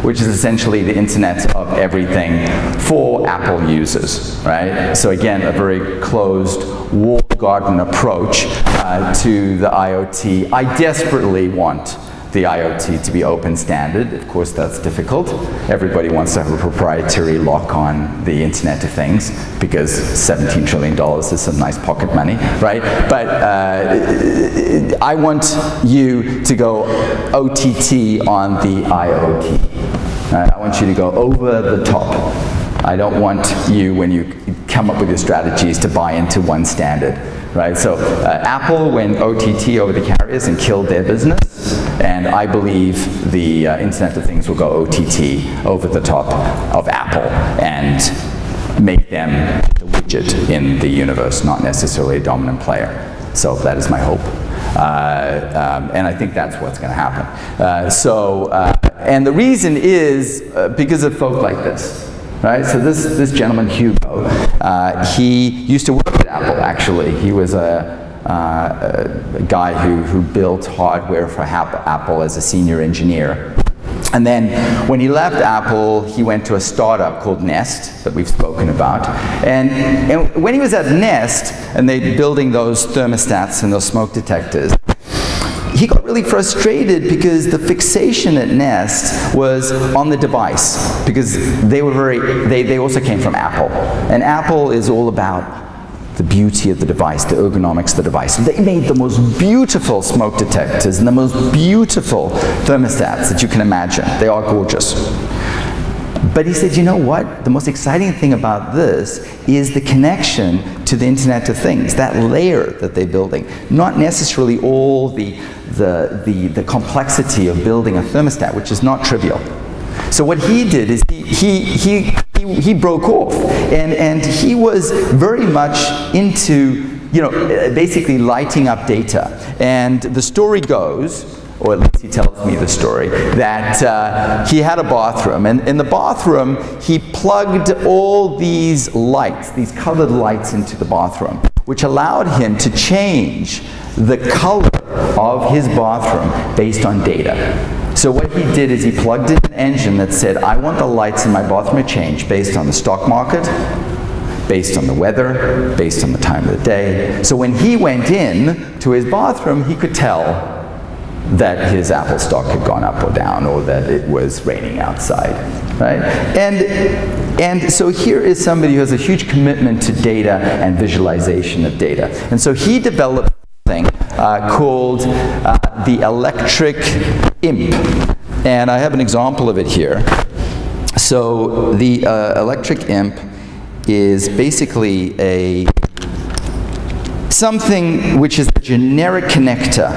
which is essentially the Internet of Everything for Apple users, right? So again, a very closed, walled garden approach to the IoT. I desperately want the IoT to be open standard. Of course, that's difficult. Everybody wants to have a proprietary lock on the Internet of Things because $17 trillion is some nice pocket money, right? But I want you to go OTT on the IoT. I want you to go over the top. I don't want you, when you come up with your strategies, to buy into one standard, right? So Apple went OTT over the carriers and killed their business. And I believe the Internet of Things will go OTT over the top of Apple and make them the widget in the universe, not necessarily a dominant player. So that is my hope. And I think that's what's going to happen. And the reason is because of folk like this. Right? So this gentleman, Hugo, he used to work at Apple, actually. He was a guy who built hardware for Apple as a senior engineer. And then when he left Apple, he went to a startup called Nest that we've spoken about. And when he was at Nest, and they're building those thermostats and those smoke detectors, he got really frustrated because the fixation at Nest was on the device, because they also came from Apple. And Apple is all about the beauty of the device, the ergonomics of the device. They made the most beautiful smoke detectors and the most beautiful thermostats that you can imagine. They are gorgeous. But he said, you know what? The most exciting thing about this is the connection to the Internet of Things, that layer that they're building. Not necessarily all the complexity of building a thermostat, which is not trivial. So what he did is he broke off, and he was very much into, you know, basically lighting up data. And the story goes, or at least he tells me the story, that he had a bathroom, and in the bathroom he plugged all these lights, these colored lights, into the bathroom, which allowed him to change the color of his bathroom based on data. So what he did is he plugged in an engine that said, I want the lights in my bathroom to change based on the stock market, based on the weather, based on the time of the day. So when he went in to his bathroom, he could tell that his Apple stock had gone up or down, or that it was raining outside, right? And so here is somebody who has a huge commitment to data and visualization of data. And so he developed something called the electric imp. And I have an example of it here. So the electric imp is basically something which is a generic connector,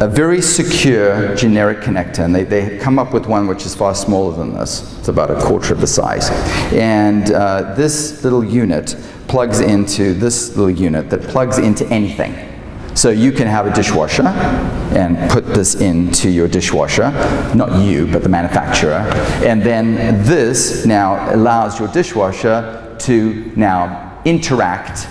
a very secure generic connector, and they come up with one which is far smaller than this. It's about 1/4 of the size. And this little unit plugs into this little unit that plugs into anything. So you can have a dishwasher and put this into your dishwasher, not you, but the manufacturer, and then this now allows your dishwasher to now interact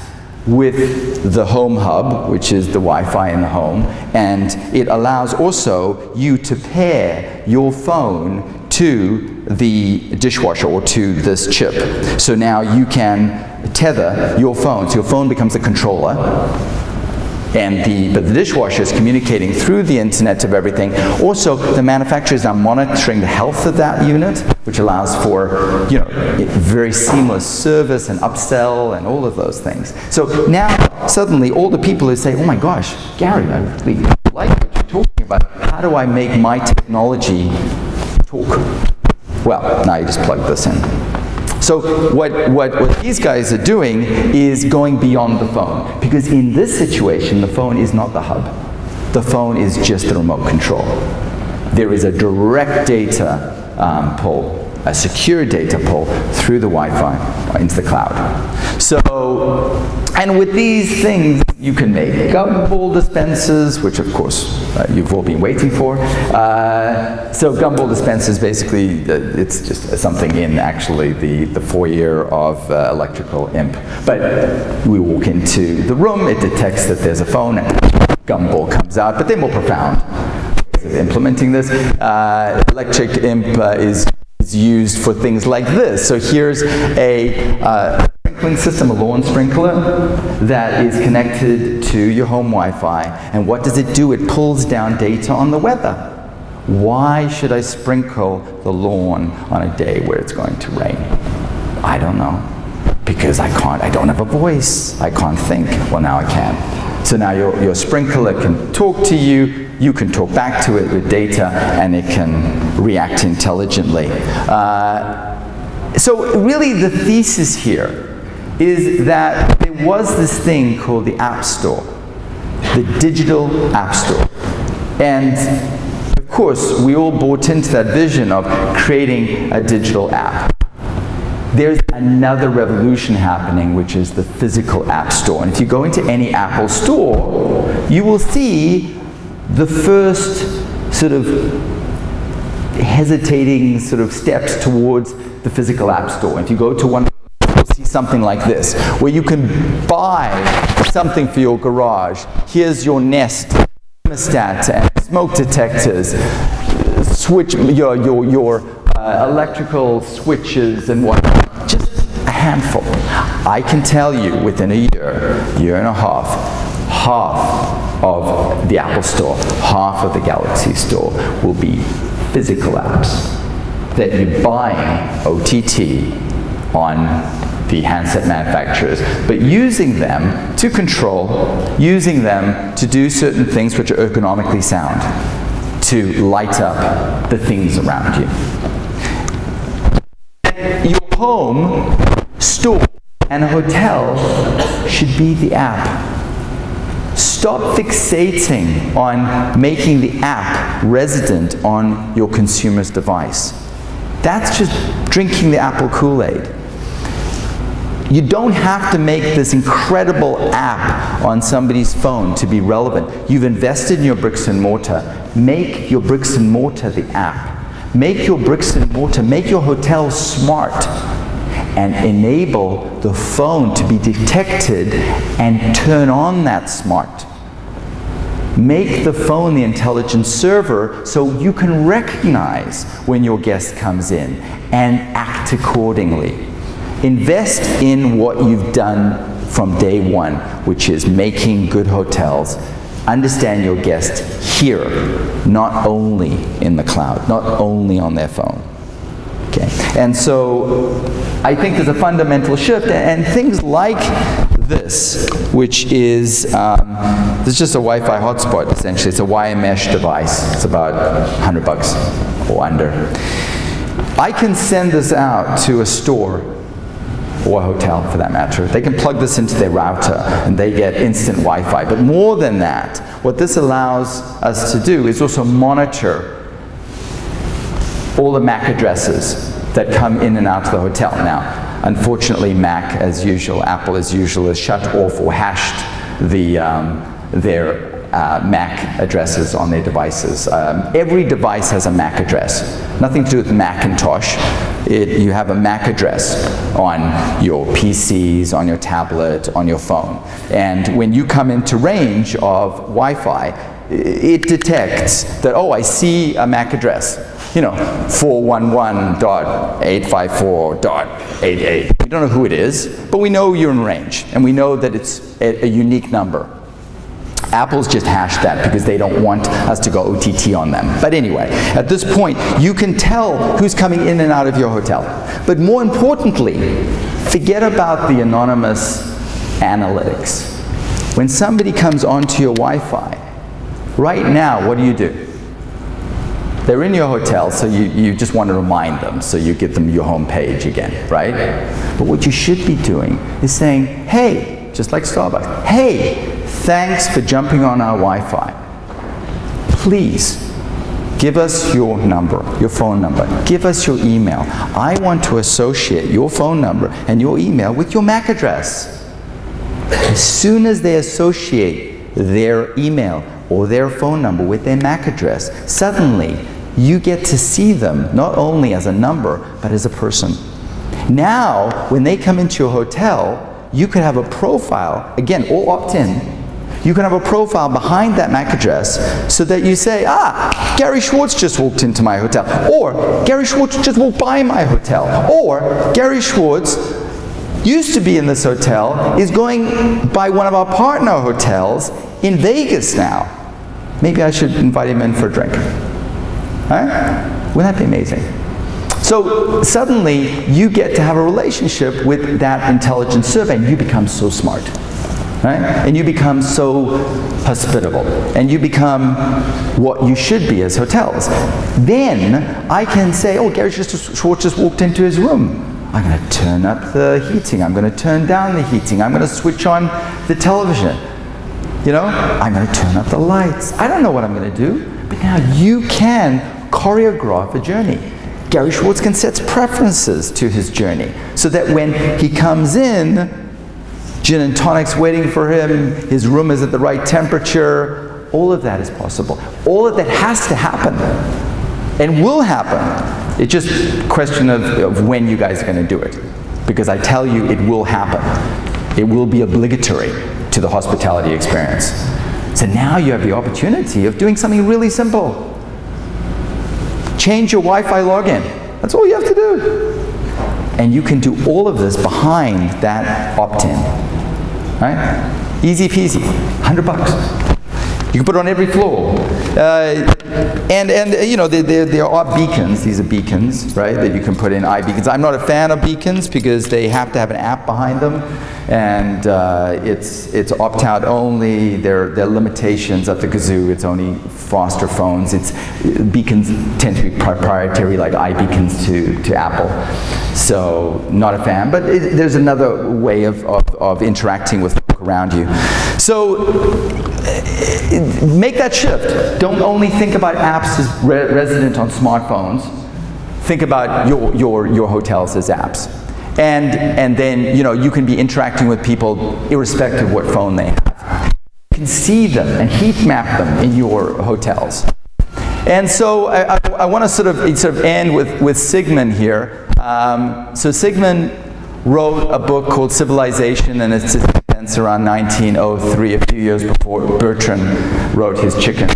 with the home hub, which is the Wi-Fi in the home, and it allows also you to pair your phone to the dishwasher or to this chip. So now you can tether your phone, so your phone becomes a controller, and but the dishwasher is communicating through the Internet of Everything. Also, the manufacturers are monitoring the health of that unit, which allows for, you know, very seamless service and upsell and all of those things. So now, suddenly, all the people who say, oh my gosh, Gary, I really like what you're talking about. How do I make my technology talk? Well, now you just plug this in. So what these guys are doing is going beyond the phone, because in this situation, the phone is not the hub. The phone is just the remote control. There is a direct data pull, a secure data pull through the Wi-Fi into the cloud. So, and with these things, you can make gumball dispensers, which of course you've all been waiting for. So gumball dispensers, basically, it's just something in actually the foyer of electrical imp. But we walk into the room, it detects that there's a phone, and gumball comes out, but they're more profound ways of implementing this. Electric imp is used for things like this. So here's a sprinkling system, a lawn sprinkler, that is connected to your home Wi-Fi. And what does it do? It pulls down data on the weather. Why should I sprinkle the lawn on a day where it's going to rain? I don't know. Because I don't have a voice. I can't think. Well, now I can. So now your sprinkler can talk to you, you can talk back to it with data, and it can react intelligently. So really the thesis here is that there was this thing called the App Store, the digital App Store. And of course, we all bought into that vision of creating a digital app. There's another revolution happening, which is the physical App Store. And if you go into any Apple store, you will see the first sort of hesitating sort of steps towards the physical App Store. If you go to one, you'll see something like this, where you can buy something for your garage. Here's your Nest thermostat and smoke detectors, switch your electrical switches and whatnot. Just a handful. I can tell you within a year and a half of the Apple Store, half of the Galaxy Store will be physical apps that you're buying OTT on the handset manufacturers, but using them to control, using them to do certain things which are ergonomically sound, to light up the things around you. Yet your home, store, and a hotel should be the app. Stop fixating on making the app resident on your consumer's device. That's just drinking the Apple Kool-Aid. You don't have to make this incredible app on somebody's phone to be relevant. You've invested in your bricks and mortar. Make your bricks and mortar the app. Make your bricks and mortar, make your hotel smart, and enable the phone to be detected and turn on that smart. Make the phone the intelligent server so you can recognize when your guest comes in and act accordingly. Invest in what you've done from day one, which is making good hotels. Understand your guest here, not only in the cloud, not only on their phone. Okay. And so I think there's a fundamental shift, and things like this, which is, this is just a Wi-Fi hotspot, essentially. It's a wire mesh device. It's about $100 or under. I can send this out to a store, or a hotel for that matter. They can plug this into their router and they get instant Wi-Fi. But more than that, what this allows us to do is also monitor all the MAC addresses that come in and out of the hotel. Now, unfortunately, Mac, as usual, Apple as usual, has shut off or hashed their MAC addresses on their devices. Every device has a MAC address. Nothing to do with Macintosh. You have a MAC address on your PCs, on your tablet, on your phone. And when you come into range of Wi-Fi, it detects that, oh, I see a MAC address. You know, 411.854.88. We don't know who it is, but we know you're in range, and we know that it's a unique number. Apple's just hashed that because they don't want us to go OTT on them. But anyway, at this point, you can tell who's coming in and out of your hotel. But more importantly, forget about the anonymous analytics. When somebody comes onto your Wi-Fi, right now, what do? They're in your hotel, so you just want to remind them, so you give them your home page again, right? But what you should be doing is saying, hey, just like Starbucks, hey, thanks for jumping on our Wi-Fi. Please, give us your number, your phone number. Give us your email. I want to associate your phone number and your email with your MAC address. As soon as they associate their email or their phone number with their MAC address, suddenly you get to see them not only as a number, but as a person. Now, when they come into your hotel, you could have a profile, again, all opt-in. You can have a profile behind that MAC address so that you say, ah, Gary Schwartz just walked into my hotel, or Gary Schwartz just walked by my hotel, or Gary Schwartz used to be in this hotel, is going by one of our partner hotels in Vegas now. Maybe I should invite him in for a drink. Right? Wouldn't that be amazing? So suddenly you get to have a relationship with that intelligence survey, and you become so smart. Right? And you become so hospitable, and you become what you should be as hotels. Then I can say, oh, Gary Schwartz just walked into his room. I'm going to turn up the heating. I'm going to turn down the heating. I'm going to switch on the television. You know, I'm going to turn up the lights. I don't know what I'm going to do, but now you can choreograph a journey. Gary Schwartz can set preferences to his journey so that when he comes in, gin and tonic's waiting for him, his room is at the right temperature, all of that is possible. All of that has to happen and will happen. It's just a question of when you guys are going to do it. Because I tell you, it will happen. It will be obligatory to the hospitality experience. So now you have the opportunity of doing something really simple. Change your Wi-Fi login. That's all you have to do. And you can do all of this behind that opt-in. Right? Easy peasy, $100. You can put it on every floor. You know, there are beacons. These are beacons, right, that you can put in iBeacons. I'm not a fan of beacons because they have to have an app behind them, and it's opt-out only. There are limitations at the kazoo. It's only faster phones. Beacons tend to be proprietary, like iBeacons to Apple. So not a fan, but there's another way of interacting with folk around you. So make that shift. Don't only think about apps as resident on smartphones. Think about your hotels as apps. And then, you know, you can be interacting with people irrespective of what phone they have. You can see them and heat map them in your hotels. And so I want to sort of end with Sigmund here. So Sigmund wrote a book called Civilization, and it's around 1903, a few years before Bertrand wrote his Chicken.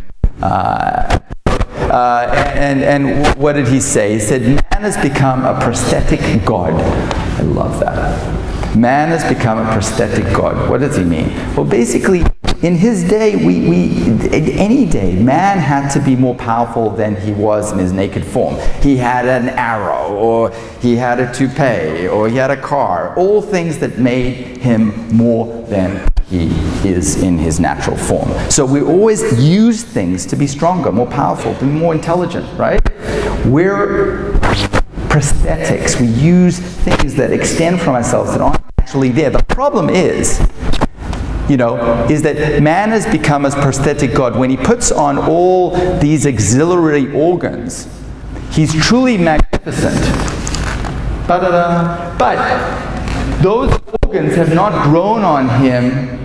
And what did he say? He said, man has become a prosthetic god. I love that. Man has become a prosthetic god. What does he mean? Well, basically, in his day, any day, man had to be more powerful than he was in his naked form. He had an arrow, or he had a toupee, or he had a car, all things that made him more than he is in his natural form. So we always use things to be stronger, more powerful, to be more intelligent, right? We're prosthetics. We use things that extend from ourselves that aren't actually there. The problem is, you know, is that man has become a prosthetic god. When he puts on all these auxiliary organs, he's truly magnificent. But those organs have not grown on him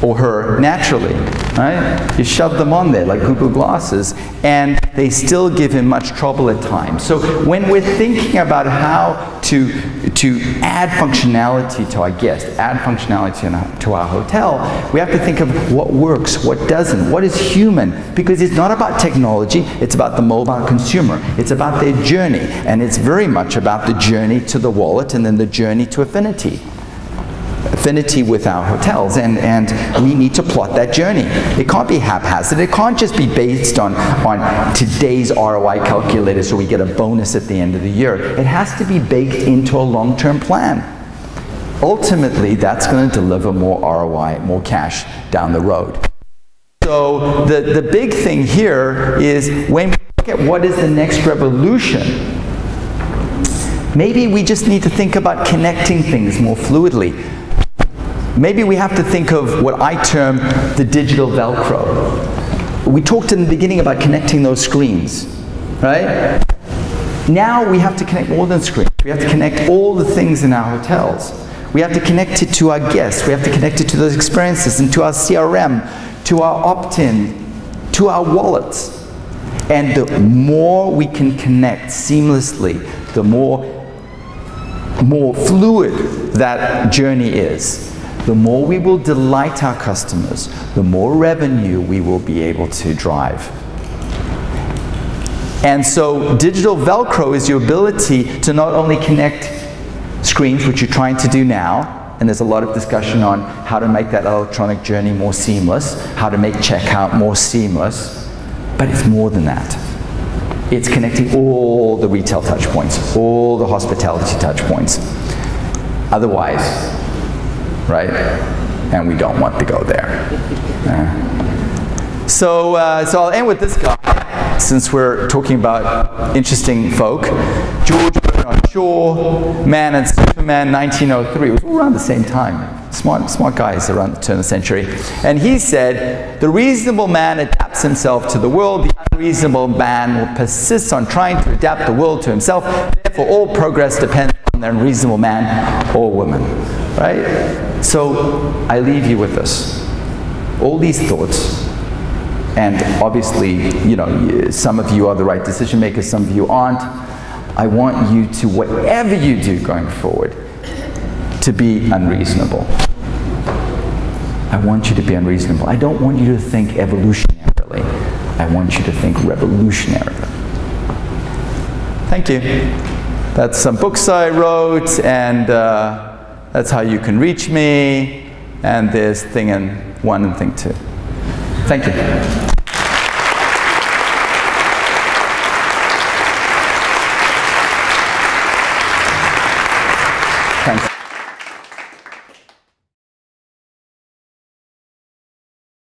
or her naturally, right? You shove them on there like Google Glasses, and they still give him much trouble at times. So when we're thinking about how to add functionality to our guest, add functionality to our hotel, we have to think of what works, what doesn't, what is human, because it's not about technology, it's about the mobile consumer. It's about their journey, and it's very much about the journey to the wallet and then the journey to affinity with our hotels, and we need to plot that journey. It can't be haphazard. It can't just be based on today's ROI calculator so we get a bonus at the end of the year. It has to be baked into a long-term plan. Ultimately, that's going to deliver more ROI, more cash down the road. So the big thing here is when we look at what is the next revolution, maybe we just need to think about connecting things more fluidly. Maybe we have to think of what I term the digital Velcro. We talked in the beginning about connecting those screens, right? Now we have to connect more than screens. We have to connect all the things in our hotels. We have to connect it to our guests. We have to connect it to those experiences and to our CRM, to our opt-in, to our wallets. And the more we can connect seamlessly, the more fluid that journey is, the more we will delight our customers, the more revenue we will be able to drive. And so digital Velcro is your ability to not only connect screens, which you're trying to do now, and there's a lot of discussion on how to make that electronic journey more seamless, how to make checkout more seamless, but it's more than that. It's connecting all the retail touch points, all the hospitality touch points. Otherwise, right? And we don't want to go there. So I'll end with this guy, since we're talking about interesting folk. George Bernard Shaw, Man and Superman, 1903. It was all around the same time. Smart guys around the turn of the century. And he said, the reasonable man adapts himself to the world. The unreasonable man will persist on trying to adapt the world to himself. Therefore, all progress depends on the unreasonable man or woman. Right? So I leave you with this. All these thoughts. And obviously, you know, some of you are the right decision makers, some of you aren't. I want you to, whatever you do going forward, to be unreasonable. I want you to be unreasonable. I don't want you to think evolutionarily. I want you to think revolutionarily. Thank you. That's some books I wrote, and that's how you can reach me. And there's thing 1 and thing 2. Thank you.